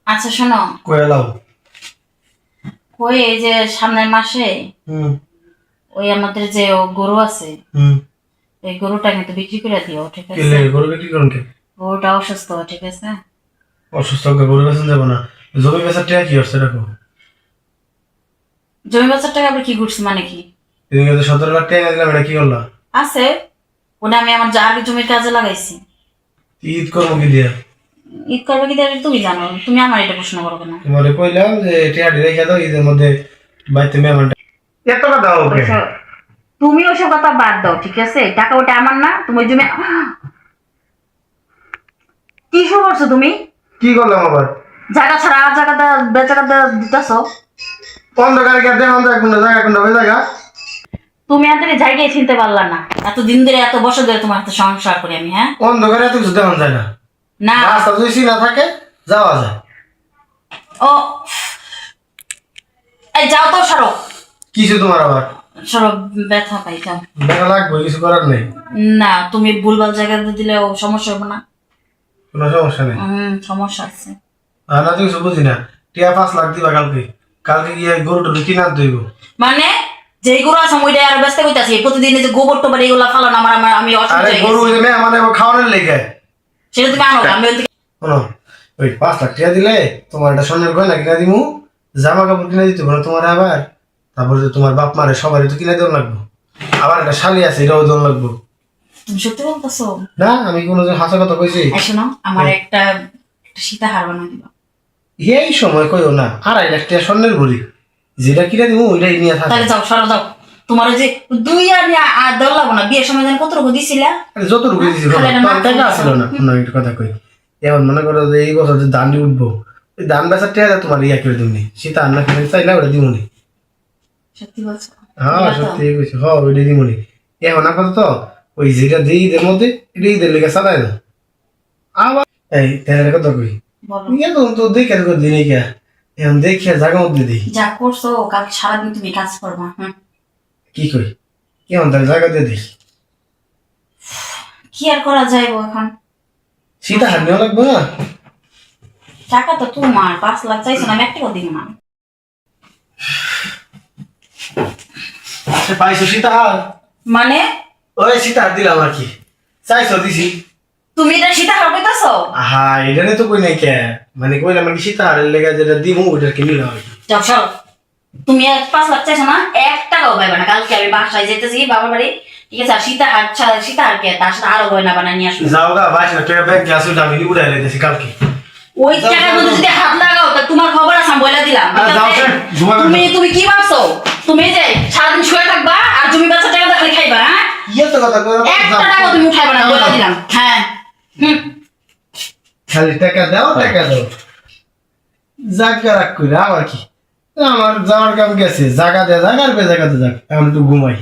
আচ্ছা শোনো, কয়ে লাও। ওই এই যে সামনের মাসে ওই আমাদের যে গরু আছে এই গরুটা কিন্তু বিক্রি করে দিও, ঠিক আছে? গরু বিক্রি করুন কে? গরুটা অসুস্থ, ঠিক আছে? অসুস্থ গরু বেচন যাবো না। জমি বেচার টাকা কি হচ্ছে দেখো। জমি বেচার টাকা আবার কি করছি মানে কি? এদিকে 17 লাখ টাকা দিলাম, এটা কি করলা? আছে, ওটা আমি আমার যার জমির কাজে লাগাইছি। ঈদ করবো কি দিয়া? ঈদ করবে কি দেবে তুমি জানো, তুমি আমার এটা প্রশ্ন করবে না। তোমারে কইলাম যে টাকা রেখে দাও, ঈদের মধ্যে বাড়িতে মেহমানটা এতটা দাও ওকে। তুমি ওইসব কথা বাদ দাও, ঠিক আছে? টাকা ওটা আমার না, তুমি ওই জমি কি শুরু করছো তুমি? কি করলাম আবার? জায়গা ছাড়া আর জায়গাটা বেচারাটা দিতেছো। অন্ধকারে কে দেখুন কোনটা জায়গা কোনটা ওই জায়গা। তুমি এত জায়গায় চিনতে পারলা না, এত দিন ধরে এত বছর ধরে তোমার হাতে সংসার করি আমি। হ্যাঁ, অন্ধকারে এত কিছু দেখান যায় না। না রাস্তা যদি না থাকে যাওয়া যায়। ও এই যাও তো, সরো কিছু তোমার আবার সরো, ব্যথা পাই, যাও। দেখা লাগবে, কিছু করার নেই। না তুমি ভুলভাল জায়গাতে দিলেও সমস্যা হবে না? কোনো সমস্যা নেই। সমস্যা আছে। আর না তো কিছু বুঝি না। টিয়া 5 লাখ দিবা কালকে। কালকে গিয়ে গরুটা কিনে আনতে হইব। মানে যেই গরু আছে ওইটা আর ব্যস্ত কইতাছি, প্রতিদিন যে গোবর টোবর এগুলা ফালানো আমার আমি অসুবিধা আরে হয়ে গরু গেছে। ওই যে মানে খাওয়ানোর লেগে। সেটা তুমি আনো, আমি ওই শোনো, ওই 5 লাখ টাকা দিলে তোমার একটা স্বর্ণের গয়না কিনে দিমু, জামা কাপড় কিনে দিতে পারো তোমার আবার। তারপরে যে তোমার বাপ মারে সবারই তো কিনে দেওয়া লাগবে। আবার একটা শালি আছে, এটাও দেওয়া লাগবে। তুমি সত্যি বলতেছো? না আমি কোনো যে হাসা কথা কইছি? শোনো, আমার একটা সীতা হার বানা দিবা। এই সময় কইও না, 2.5 লাখ টাকা স্বর্ণের ঘড়ি যেটা কিনে দিমু ওইটাই নিয়ে থাকো। তাহলে যাও, সরো যাও। তোমার ওই যে দুই আর দেওয়া লাগবো না, বিয়ের সময় যেন কতটুকু দিছিলা। আরে যতটুকু দিয়েছি টাকা আসলো না। কোনো একটা কথা কই, এখন মনে করো যে এই বছর যে দান উঠবো, ওই দান বেচার টাকা তোমার ইয়া করে দিমনি, সীতা আন্না কিনে চাইলে ওটা দিমনি। সত্যি বলছো? হ্যাঁ সত্যি কইছি, হ ওইটা দিমনি। এখন আপাতত ওই যেটা দিই ঈদের মধ্যে এটা ঈদের লেগে চালাই না। আবার এই তাহলে কথা কই, বলো। এখন তো দেখে দিনে কে এখন দেখে জায়গা মধ্যে দিই। যা করছো কাল সারাদিন তুমি কাজ করবা। কি কই কেমন তাহলে জায়গা দিয়ে দিই। কি আর করা যাইবো এখন? সীতা হার নেওয়া লাগবে না। টাকা তো তোমার 5 লাখ চাইছো না, আমি একটা দিন না। সে পাইছো সীতা হার? মানে ওই সীতা হার দিলাম আর কি, চাইছো দিছি। তুমি এটা সীতা হার কইতাছো? হ্যাঁ এটা নিয়ে তো কই নাই কে, মানে কইলাম আর কি সীতা হারের লেগে যেটা দিমু ওইটা কিনিলাম আর কি। যাও সরো, তুমি 5 লাখ চাইছো না, 1 টাকাও পাইবে না। কালকে আমি বাসায় যেতেছি বাবার বাড়ি, ঠিক আছে? আর সীতা হার কে তার সাথে আরো গয়না বানাই নিয়ে আসবো। যাও গা 22 লাখ টাকা ব্যাংকে আছে, ওটা আমি উড়াই লাইতেছি কালকে। ওই টাকার মধ্যে যদি হাত লাগাও তা তোমার খবর আছে, আমি বলে দিলাম। ঠিক যাও আছে? স্যার, ঘুমাবেন। তুমি কি ভাবছো? তুমি যে সারাদিন শুয়ে থাকবা আর জমি বেচা টাকা দেখলে খাইবা? হ্যাঁ, ইয়ে তো কথা কই, 1 টাকাও তুমি উঠাইবা না, বলে দিলাম। হ্যাঁ খালি টাকা দাও টাকা দাও, জায়গা রাখ কইরা আবার কি। আমার যাওয়ার কাম গেছে, জায়গা দে জায়গার বে জায়গাতে যাক, এখন একটু ঘুমাই।